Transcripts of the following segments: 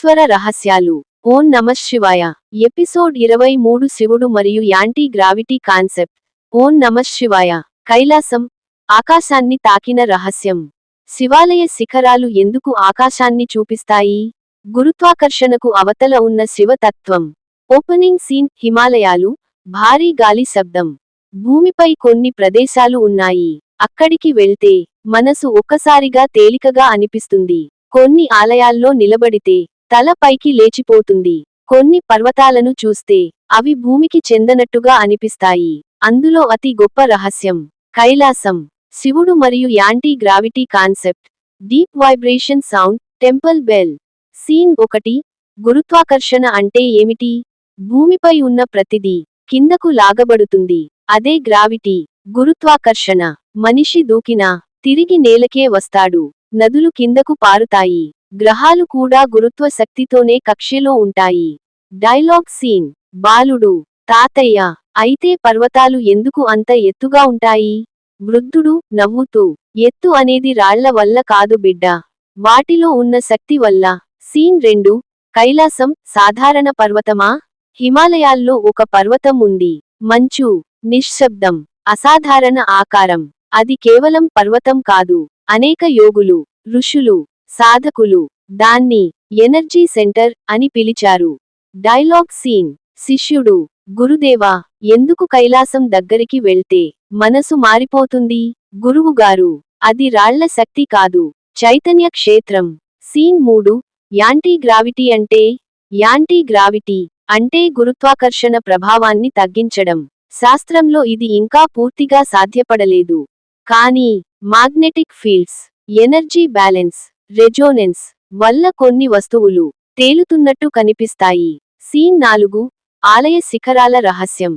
ఈశ్వర రహస్యాలు. ఓం నమఃశివాయ. ఎపిసోడ్ 23 శివుడు మరియు యాంటీ గ్రావిటీ కాన్సెప్ట్. ఓం నమఃశివాయ. కైలాసం, ఆకాశాన్ని తాకిన రహస్యం. శివాలయ శిఖరాలు ఎందుకు ఆకాశాన్ని చూపిస్తాయి? గురుత్వాకర్షణకు అవతల ఉన్న శివతత్వం. Opening scene. హిమాలయాలు, భారీ గాలి శబ్దం. భూమిపై కొన్ని ప్రదేశాలు ఉన్నాయి. అక్కడికి వెళ్తే మనసు ఒక్కసారిగా తేలికగా అనిపిస్తుంది. కొన్ని ఆలయాల్లో నిలబడితే తల పైకి లేచిపోతుంది. కొన్ని పర్వతాలను చూస్తే అవి భూమికి చెందనట్టుగా అనిపిస్తాయి. అందులో అతి గొప్ప రహస్యం కైలాసం. శివుడు మరియు anti gravity concept. Deep vibration sound. Temple bell. Scene 1. గురుత్వాకర్షణ అంటే ఏమిటి? భూమిపై ఉన్న ప్రతిదీ కిందకు లాగబడుతుంది. అదే గ్రావిటీ. గురుత్వాకర్షణ. మనిషి దూకినా తిరిగి నేలకే వస్తాడు. నదులు కిందకు పారుతాయి. గ్రహాలు కూడా గురుత్వ శక్తితోనే కక్ష్యలో ఉంటాయి. Dialogue scene. బాలుడు: తాతయ్య, అయితే పర్వతాలు ఎందుకు అంత ఎత్తుగా ఉంటాయి? వృద్ధుడు నవ్వుతూ: ఎత్తు అనేది రాళ్ల వల్ల కాదు బిడ్డా, వాటిలో ఉన్న శక్తి వల్ల. సీన్ 2. కైలాసం సాధారణ పర్వతమా? హిమాలయాల్లో ఒక పర్వతం ఉంది. మంచు, నిశ్శబ్దం, అసాధారణ ఆకారం. అది కేవలం పర్వతం కాదు. అనేక యోగులు, ఋషులు, సాధకులు దాన్ని ఎనర్జీ సెంటర్ అని పిలిచారు. Dialogue scene. శిష్యుడు: గురుదేవా, ఎందుకు కైలాసం దగ్గరికి వెళ్తే మనసు మారిపోతుంది? గురువుగారు: అది రాళ్ల శక్తి కాదు, చైతన్య క్షేత్రం. సీన్ 3. యాంటీ గ్రావిటీ అంటే? యాంటీ గ్రావిటీ అంటే గురుత్వాకర్షణ ప్రభావాన్ని తగ్గించడం. శాస్త్రంలో ఇది ఇంకా పూర్తిగా సాధ్యపడలేదు. కానీ magnetic fields, energy balance, Resonance వల్ల కొన్ని వస్తువులు తేలుతున్నట్టు కనిపిస్తాయి. సీన్ 4. ఆలయ శిఖరాల రహస్యం.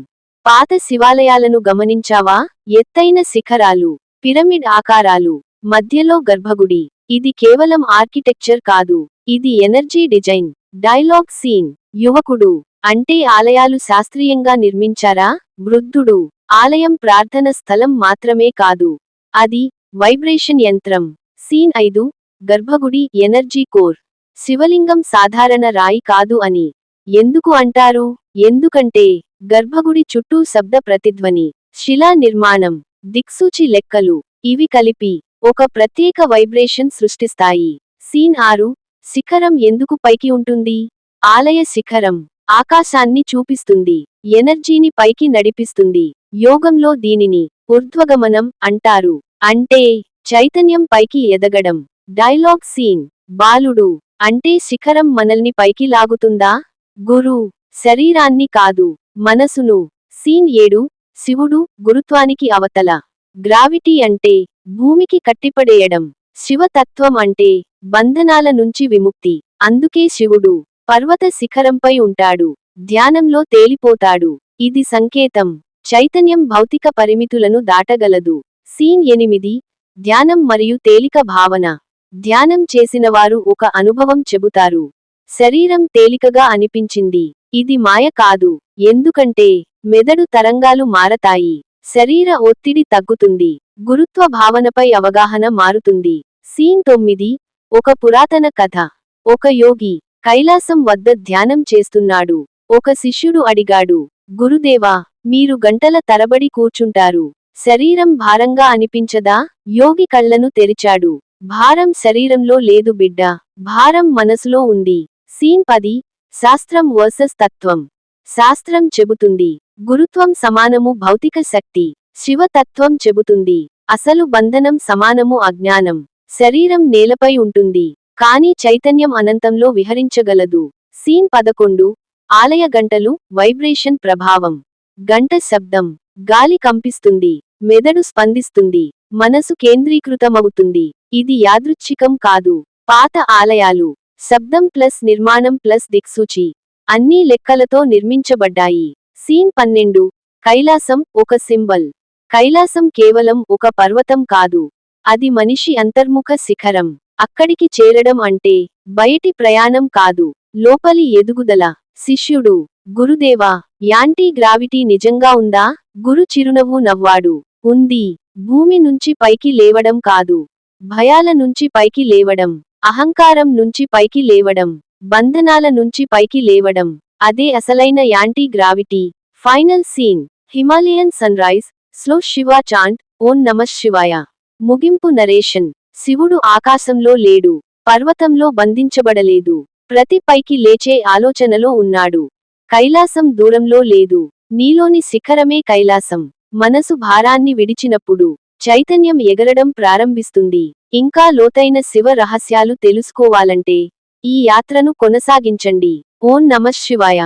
పాత శివాలయాలను గమనించావా? ఎత్తైన శిఖరాలు, పిరమిడ్ ఆకారాలు, మధ్యలో గర్భగుడి. ఇది కేవలం ఆర్కిటెక్చర్ కాదు, ఇది ఎనర్జీ డిజైన్. Dialogue scene. యువకుడు: అంటే ఆలయాలు శాస్త్రీయంగా నిర్మించారా? వృద్ధుడు: ఆలయం ప్రార్థన స్థలం మాత్రమే కాదు, అది వైబ్రేషన్ యంత్రం. సీన్ 5. గర్భగుడి, ఎనర్జీ కోర్. శివలింగం సాధారణ రాయి కాదు అని ఎందుకు అంటారు? ఎందుకంటే గర్భగుడి చుట్టూ శబ్ద ప్రతిధ్వని, శిలా నిర్మాణం, దిక్సూచి లెక్కలు, ఇవి కలిపి ఒక ప్రత్యేక వైబ్రేషన్ సృష్టిస్తాయి. సీన్ 6. శిఖరం ఎందుకు పైకి ఉంటుంది? ఆలయ శిఖరం ఆకాశాన్ని చూపిస్తుంది, ఎనర్జీని పైకి నడిపిస్తుంది. యోగంలో దీనిని ఊర్ధ్వగమనం అంటారు. అంటే చైతన్యం పైకి ఎదగడం. Dialogue scene. బాలుడు: అంటే శిఖరం మనల్ని పైకి లాగుతుందా? గురు: శరీరాన్ని కాదు, మనసును. సీన్ 7. శివుడు, గురుత్వానికి అవతల. గ్రావిటీ అంటే భూమికి కట్టిపడేయడం. శివతత్వం అంటే బంధనాల నుంచి విముక్తి. అందుకే శివుడు పర్వత శిఖరంపై ఉంటాడు, ధ్యానంలో తేలిపోతాడు. ఇది సంకేతం చైతన్యం భౌతిక పరిమితులను దాటగలదు. సీన్ 8. ధ్యానం మరియు తేలిక భావన. ధ్యానం చేసినవారు ఒక అనుభవం చెబుతారు. శరీరం తేలికగా అనిపించింది. ఇది మాయ కాదు, ఎందుకంటే మెదడు తరంగాలు మారతాయి. శరీర ఒత్తిడి తగ్గుతుంది. గురుత్వ భావనపై అవగాహన మారుతుంది. సీన్ 9. ఒక పురాతన కథ. ఒక యోగి కైలాసం వద్ద ధ్యానం చేస్తున్నాడు. ఒక శిష్యుడు అడిగాడు: గురుదేవా, మీరు గంటల తరబడి కూర్చుంటారు, శరీరం భారంగా అనిపించదా? యోగి కళ్లను తెరిచాడు. భారం శరీరంలో లేదు బిడ్డా, భారం మనసులో ఉంది. సీన్ 10. శాస్త్రం వర్సెస్ తత్వం. శాస్త్రం చెబుతుంది గురుత్వం సమానము భౌతిక శక్తి. శివతత్వం చెబుతుంది అసలు బంధనం సమానము అజ్ఞానం. శరీరం నేలపై ఉంటుంది, కానీ చైతన్యం అనంతంలో విహరించగలదు. సీన్ 11. ఆలయ గంటలు, వైబ్రేషన్ ప్రభావం. గంట శబ్దం, గాలి కంపిస్తుంది, మెదడు స్పందిస్తుంది, మనసు కేంద్రీకృతమవుతుంది. ఇది యాదృచ్ఛికం కాదు. పాత ఆలయాలు శబ్దం ప్లస్ నిర్మాణం ప్లస్ దిక్సూచి అన్నీ లెక్కలతో నిర్మించబడ్డాయి. సీన్ 12. కైలాసం ఒక సింబల్. కైలాసం కేవలం ఒక పర్వతం కాదు, అది మనిషి అంతర్ముఖ శిఖరం. అక్కడికి చేరడం అంటే బయటి ప్రయాణం కాదు, లోపలి ఎదుగుదల. శిష్యుడు: గురుదేవా, యాంటీ గ్రావిటీ నిజంగా ఉందా? గురు చిరునవ్వు నవ్వాడు. ఉంది. భూమి నుంచి పైకి లేవడం కాదు, భయాల నుంచి పైకి లేవడం, అహంకారం నుంచి పైకి లేవడం. బంధనాల నుంచి పైకి లేవడం. అదే అసలైన anti gravity. Final scene. Himalayan sunrise. Slow Shiva chant. ఓం నమః శివాయ. ముగింపు నరేషన్. శివుడు ఆకాశంలో లేడు. పర్వతంలో బంధించబడలేదు. ప్రతి పైకి లేచే ఆలోచనలో ఉన్నాడు. కైలాసం దూరంలో లేదు. నీలోని శిఖరమే కైలాసం. మనసు భారాన్ని విడిచినప్పుడు చైతన్యం ఎగరడం ప్రారంభిస్తుంది. ఇంకా లోతైన శివ రహస్యాలు తెలుసుకోవాలంటే ఈ యాత్రను కొనసాగించండి. ఓం నమః శివాయ.